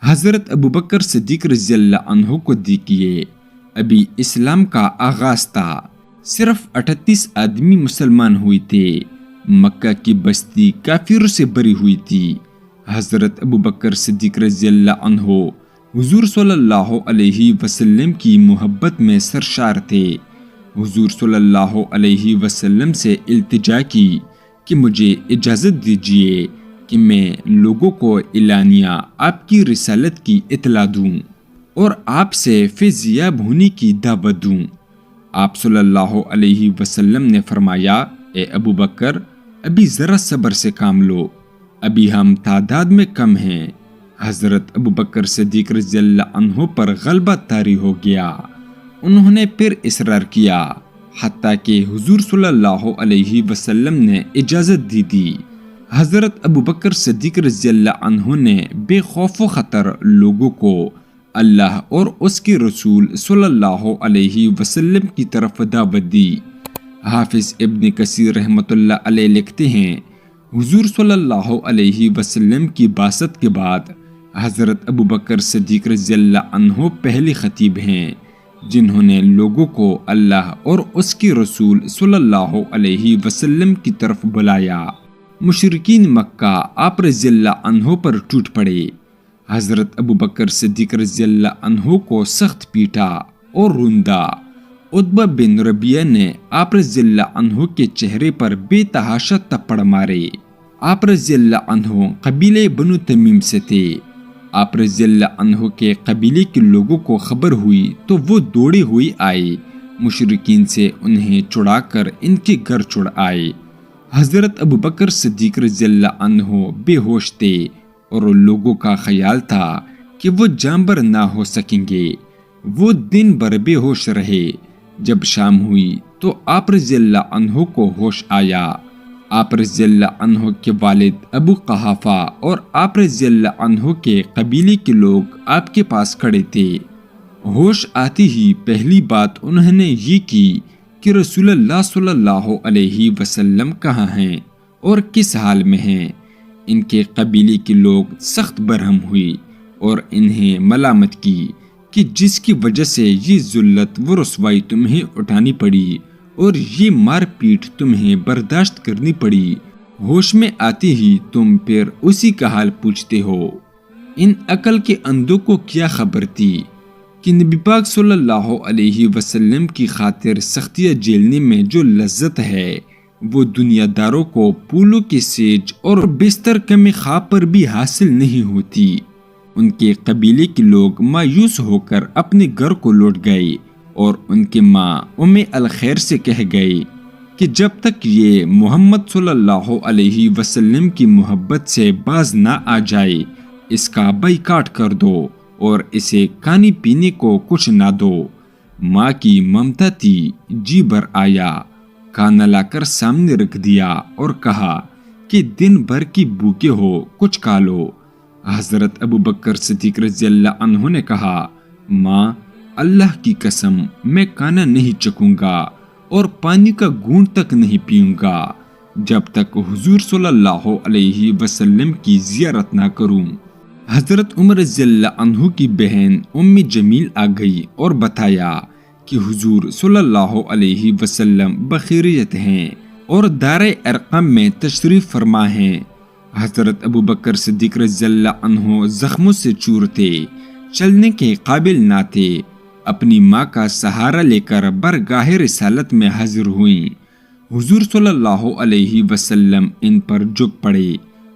حضرت ابوبکر صدیق رضی اللہ عنہ کو دیکھیے، ابھی اسلام کا آغاز تھا، صرف 38 آدمی مسلمان ہوئے تھے، مکہ کی بستی کافروں سے بری ہوئی تھی۔ حضرت ابوبکر صدیق رضی اللہ عنہ حضور صلی اللہ علیہ وسلم کی محبت میں سرشار تھے۔ حضور صلی اللہ علیہ وسلم سے التجا کی کہ مجھے اجازت دیجیے کہ میں لوگوں کو اعلانیہ آپ کی رسالت کی اطلاع دوں اور آپ سے فیض یاب ہونے کی دعوت دوں۔ آپ صلی اللہ علیہ وسلم نے فرمایا، اے ابوبکر، ابھی ذرا صبر سے کام لو، ابھی ہم تعداد میں کم ہیں۔ حضرت ابوبکر صدیق رضی اللہ عنہ پر غلبہ طاری ہو گیا۔ انہوں نے پھر اصرار کیا، حتیٰ کہ حضور صلی اللہ علیہ وسلم نے اجازت دی۔ حضرت ابوبکر صدیق رضی اللہ عنہ نے بے خوف و خطر لوگوں کو اللہ اور اس کے رسول صلی اللہ علیہ وسلم کی طرف دعوت دی۔ حافظ ابن کثیر رحمۃ اللہ علیہ لکھتے ہیں، حضور صلی اللہ علیہ وسلم کی بعثت کے بعد حضرت ابوبکر صدیق رضی اللہ عنہ پہلے خطیب ہیں جنہوں نے لوگوں کو اللہ اور اس کے رسول صلی اللہ علیہ وسلم کی طرف بلایا۔ مشرکین مکہ آپ رضی اللہ عنہ پر ٹوٹ پڑے۔ حضرت ابوبکر صدیق رضی اللہ عنہ کو سخت پیٹا اور روندا۔ عتبہ بن ربیعہ نے آپ رضی اللہ عنہ کے چہرے پر بے تحاشا تھپڑ مارے۔ آپ رضی اللہ عنہ قبیلے بنو تمیم سے تھے۔ آپ رضی اللہ عنہ کے قبیلے کے لوگوں کو خبر ہوئی تو وہ دوڑے ہوئے آئے، مشرکین سے انہیں چھڑا کر ان کے گھر چھوڑ آئے۔ حضرت ابوبکر صدیق رضی اللہ عنہ بے ہوش تھے اور لوگوں کا خیال تھا کہ وہ جانبر نہ ہو سکیں گے۔ وہ دن بھر بے ہوش رہے۔ جب شام ہوئی تو آپ رضی اللہ عنہ کو ہوش آیا۔ آپ رضی اللہ عنہ کے والد ابو قحافہ اور آپ رضی اللہ عنہ کے قبیلے کے لوگ آپ کے پاس کھڑے تھے۔ ہوش آتی ہی پہلی بات انہوں نے یہ کی کہ رسول اللہ صلی اللہ علیہ وسلم کہاں ہیں اور کس حال میں ہیں۔ ان کے قبیلے کے لوگ سخت برہم ہوئی اور انہیں ملامت کی کہ جس کی وجہ سے یہ ذلت و رسوائی تمہیں اٹھانی پڑی اور یہ مار پیٹ تمہیں برداشت کرنی پڑی، ہوش میں آتے ہی تم پھر اسی کا حال پوچھتے ہو۔ ان عقل کے اندھوں کو کیا خبر تھی کہ نبی پاک صلی اللہ علیہ وسلم کی خاطر سختیاں جھیلنے میں جو لذت ہے وہ دنیا داروں کو پھولوں کے سیج اور بستر کم خواب پر بھی حاصل نہیں ہوتی۔ ان کے قبیلے کے لوگ مایوس ہو کر اپنے گھر کو لوٹ گئے اور ان کے ماں ام الخیر سے کہہ گئے کہ جب تک یہ محمد صلی اللہ علیہ وسلم کی محبت سے باز نہ آ جائے اس کا بائیکاٹ کر دو اور اسے کھانے پینے کو کچھ نہ دو۔ ماں کی ممتا تھی، جی بھر آیا، کھانا لا کر سامنے رکھ دیا اور کہا کہ دن بھر کی بھوکے ہو، کچھ کھا لو۔ حضرت ابوبکر صدیق رضی اللہ عنہ نے کہا، ماں، اللہ کی قسم میں کھانا نہیں چکوں گا اور پانی کا گھونٹ تک نہیں پیوں گا جب تک حضور صلی اللہ علیہ وسلم کی زیارت نہ کروں۔ حضرت عمر رضی اللہ عنہ کی بہن ام جمیل آ گئی اور بتایا کہ حضور صلی اللہ علیہ وسلم بخیریت ہیں اور دار ارقم میں تشریف فرما ہیں۔ حضرت ابوبکر صدیق رضی اللہ عنہ زخموں سے چور تھے، چلنے کے قابل نہ تھے۔ اپنی ماں کا سہارا لے کر برگاہ رسالت میں حاضر ہوئیں۔ حضور صلی اللہ علیہ وسلم ان پر جھک پڑے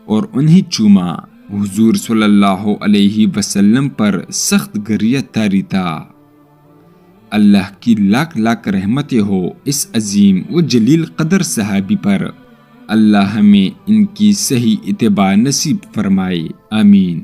اور انہیں چوما۔ حضور صلی اللہ علیہ وسلم پر سخت گریہ طاری تھا۔ اللہ کی لاکھ لاکھ رحمتیں ہو اس عظیم و جلیل قدر صحابی پر۔ اللہ ہمیں ان کی صحیح اتباع نصیب فرمائے، آمین۔